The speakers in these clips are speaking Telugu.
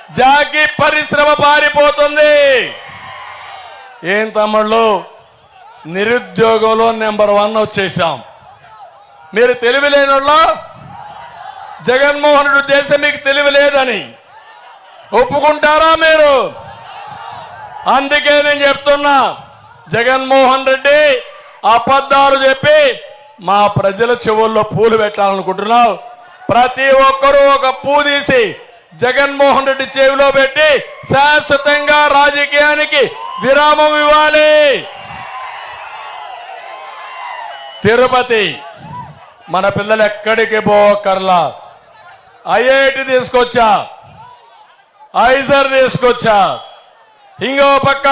జాగి పరిశ్రమ పారిపోతుంది. ఏం తమ్ముళ్ళు, నిరుద్యోగంలో నెంబర్ 1 వచ్చేసాం. మీరు తెలివి లేనోళ్ళో, జగన్మోహన్ రెడ్డి ఉద్దేశం మీకు తెలివి లేదని ఒప్పుకుంటారా మీరు? అందుకే నేను చెప్తున్నా, జగన్మోహన్ రెడ్డి అబద్ధాలు చెప్పి మా ప్రజల చెవుల్లో పూలు పెట్టాలనుకుంటున్నావు. ప్రతి ఒక్కరూ ఒక పూ తీసి జగన్మోహన్ రెడ్డి చెవిలో పెట్టి శాశ్వతంగా రాజకీయానికి విరామం ఇవ్వాలి. తిరుపతి మన పిల్లలు ఎక్కడికి పోకర్లా. ఐఐటి తీసుకొచ్చా, ఐజర్ తీసుకొచ్చా, ఇంకో పక్క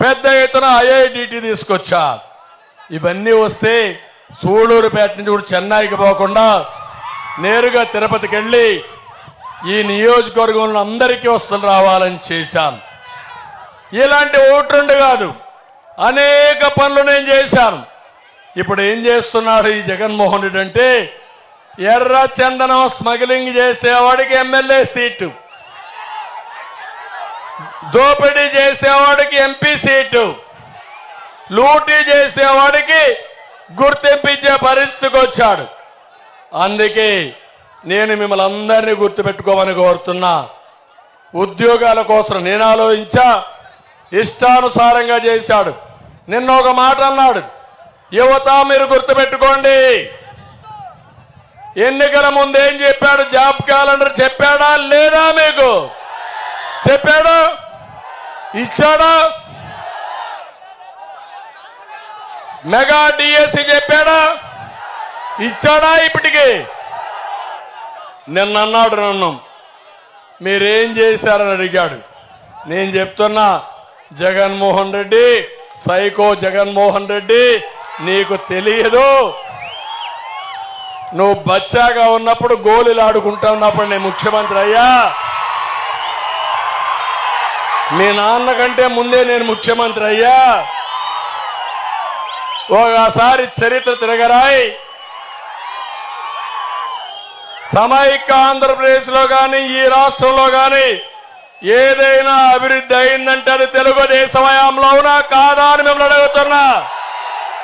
పెద్ద ఎత్తున ఐఐటిటి తీసుకొచ్చా. ఇవన్నీ వస్తే సూళూరుపేట నుంచి కూడా చెన్నైకి పోకుండా నేరుగా తిరుపతికి వెళ్ళి ఈ నియోజకవర్గంలో అందరికీ వస్తువులు రావాలని చేశాను. ఇలాంటి ఓట్రుండు కాదు, అనేక పనులు నేను చేశాను. ఇప్పుడు ఏం చేస్తున్నాడు ఈ జగన్మోహన్ రెడ్డి అంటే, ఎర్ర చందనం స్మగ్లింగ్ చేసేవాడికి ఎమ్మెల్యే సీటు, దోపిడీ చేసేవాడికి ఎంపీ సీటు, లూటీ చేసేవాడికి గుర్తింపించే పరిస్థితికి వచ్చాడు. అందుకే నేను మిమ్మల్ని అందరినీ గుర్తుపెట్టుకోమని కోరుతున్నా. ఉద్యోగాల కోసం నేను ఆలోచించా, ఇష్టానుసారంగా చేశాడు. నిన్న ఒక మాట అన్నాడు, యువత మీరు గుర్తుపెట్టుకోండి. ఎన్నికల ముందు ఏం చెప్పాడు? జాబ్ క్యాలెండర్ చెప్పాడా లేదా? మీకు చెప్పాడా? ఇచ్చాడా? మెగా డిఎస్సి చెప్పాడా? ఇచ్చాడా? ఇప్పటికి నిన్న అన్నాడు, నన్ను మీరేం చేశారని అడిగాడు. నేను చెప్తున్నా, జగన్మోహన్ రెడ్డి, సైకో జగన్మోహన్ రెడ్డి, నీకు తెలియదు. నువ్వు బచ్చాగా ఉన్నప్పుడు, గోళీలు ఆడుకుంటా ఉన్నప్పుడు నేను ముఖ్యమంత్రి అయ్యా. మీ నాన్న కంటే ముందే నేను ముఖ్యమంత్రి అయ్యా. ఒకసారి చరిత్ర తిరగరాయి. సమైక్య ఆంధ్రప్రదేశ్లో కానీ ఈ రాష్ట్రంలో కానీ ఏదైనా అభివృద్ధి అయిందంటే అది తెలుగుదేశం హయాంలో అవునా కాదా అని మిమ్మల్ని అడుగుతున్నా.